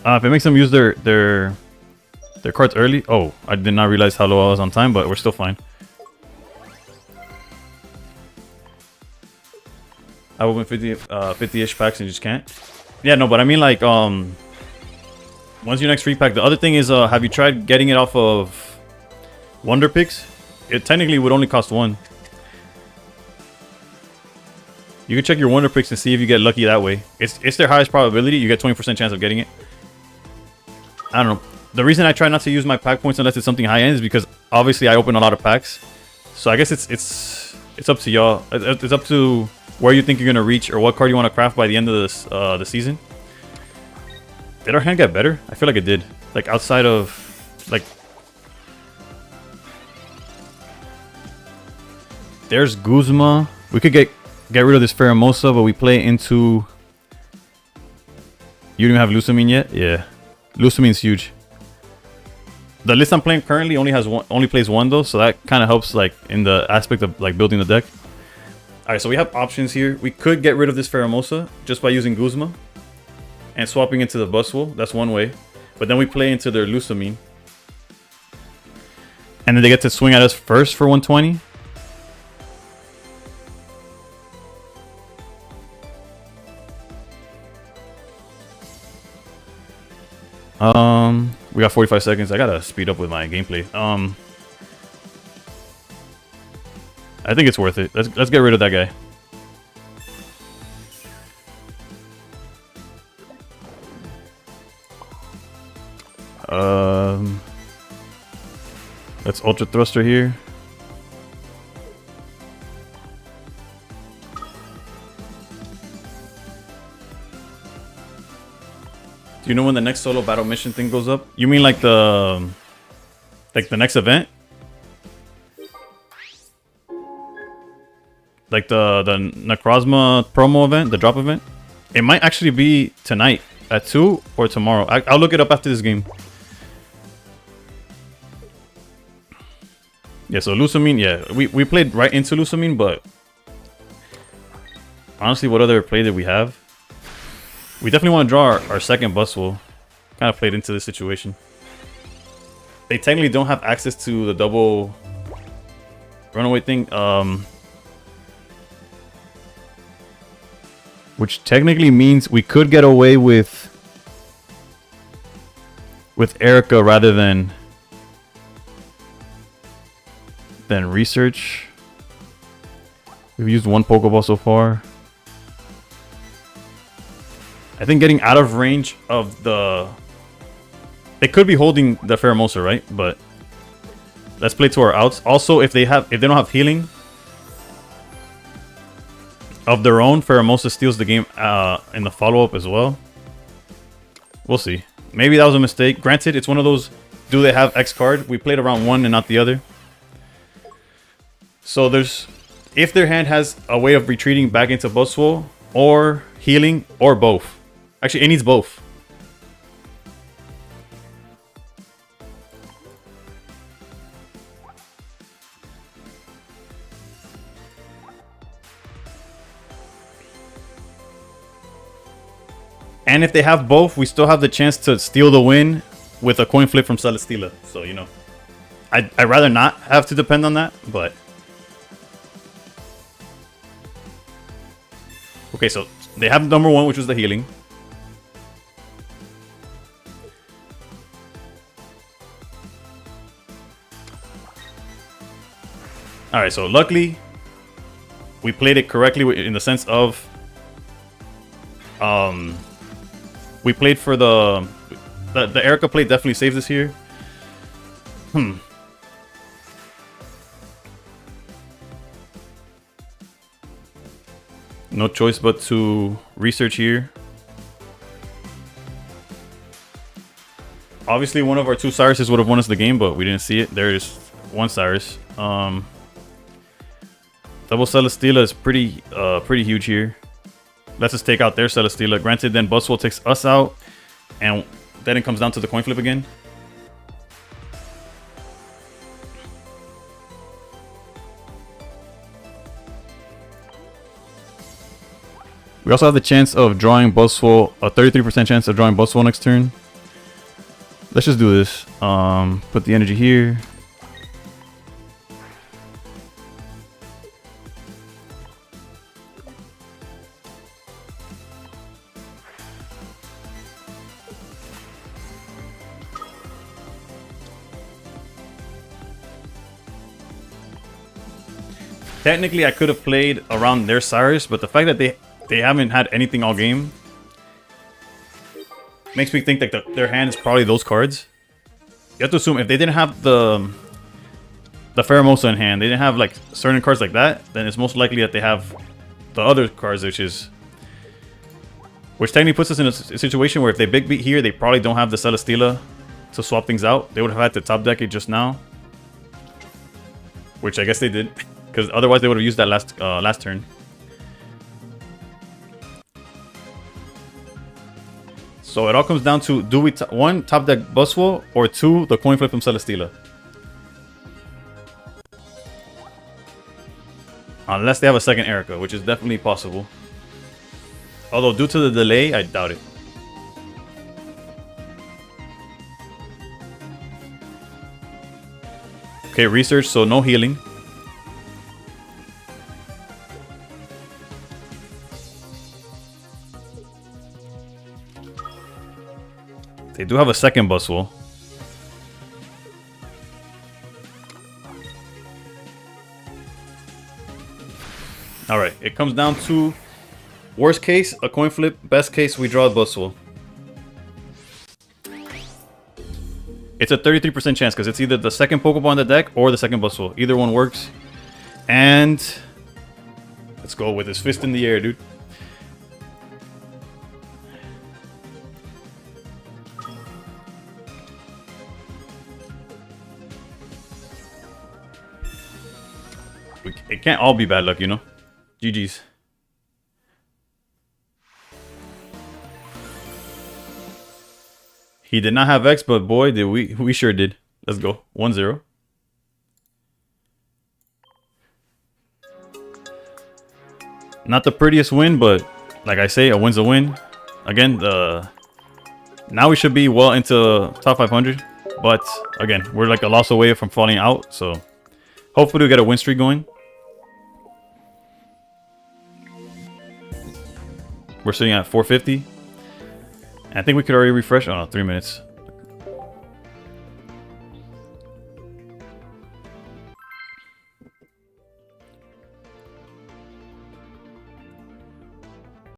If it makes them use their cards early. Oh, I did not realize how low I was on time, but we're still fine. I open 50-ish packs and you just can't. Yeah, no, but I mean like once your next free pack. The other thing is have you tried getting it off of Wonder Picks? It technically would only cost 1. You can check your Wonder Picks and see if you get lucky that way. It's their highest probability. You get 20% chance of getting it. I don't know. The reason I try not to use my pack points unless it's something high end is because obviously I open a lot of packs. So I guess it's up to y'all. It's up to where you think you're gonna reach or what card you want to craft by the end of this the season. Did our hand get better? I feel like it did. Like outside of like there's Guzma. We could get rid of this Pheromosa, but we play into. You don't have Lusamine yet? Yeah, Lusamine's huge. The list I'm playing currently only plays 1 though, so that kind of helps like in the aspect of like building the deck. All right, so we have options here. We could get rid of this Pheromosa just by using Guzma and swapping into the Buswell. That's one way, but then we play into their Lusamine, and then they get to swing at us first for 120. We got 45 seconds. I gotta speed up with my gameplay. I think it's worth it. Let's get rid of that guy. Let's Ultra Thruster here. Do you know when the next solo battle mission thing goes up? You mean like the next event? Like the Necrozma promo event, the drop event? It might actually be tonight at 2 or tomorrow. I'll look it up after this game. Yeah, so Lusamine, yeah. We played right into Lusamine, but honestly, what other play did we have? We definitely want to draw our second Buswell. Kind of played into this situation. They technically don't have access to the double runaway thing. Which technically means we could get away with Erica rather than research. We've used 1 Pokeball so far. I think getting out of range of the... They could be holding the Pheromosa, right? But let's play to our outs. Also, if they don't have healing of their own, Pheromosa steals the game in the follow-up as well. We'll see. Maybe that was a mistake. Granted, it's one of those, do they have X card? We played around one and not the other. So there's... If their hand has a way of retreating back into Buswell, or healing, or both. Actually, it needs both. And if they have both, we still have the chance to steal the win with a coin flip from Celesteela. So, you know, I'd rather not have to depend on that, but... Okay, so they have number 1, which was the healing. Alright, so luckily, we played it correctly in the sense of... we played for the Erica play definitely saves us here. No choice but to research here. Obviously, one of our 2 Cyruses would have won us the game, but we didn't see it. There is 1 Cyrus. Double Celesteela is pretty huge here. Let's just take out their Celesteela. Granted, then Buswell takes us out, and then it comes down to the coin flip again. We also have the chance of drawing Buswell, a 33% chance of drawing Buswell next turn. Let's just do this. Put the energy here. Technically, I could have played around their Cyrus, but the fact that they haven't had anything all game makes me think that their hand is probably those cards. You have to assume if they didn't have the Pheromosa in hand, they didn't have like certain cards like that, then it's most likely that they have the other cards, which technically puts us in a situation where if they big beat here, they probably don't have the Celesteela to swap things out. They would have had to top deck it just now, which I guess they did. Because otherwise they would have used that last turn. So it all comes down to, do we one, top deck Buswell, or two, the coin flip from Celesteela? Unless they have a second Erica, which is definitely possible. Although due to the delay, I doubt it. Okay, research, so no healing. They do have a second Buswell. Alright, it comes down to worst case, a coin flip. Best case, we draw a Buswell. It's a 33% chance because it's either the second Pokeball on the deck or the second Buswell. Either one works. And let's go with his fist in the air, dude. It can't all be bad luck, you know? GG's. He did not have X, but boy, did we sure did. Let's go. 1-0. Not the prettiest win, but like I say, a win's a win. Again, now we should be well into top 500. But again, we're like a loss away from falling out. So hopefully we get a win streak going. We're sitting at 450. I think we could already refresh. Oh, no, 3 minutes.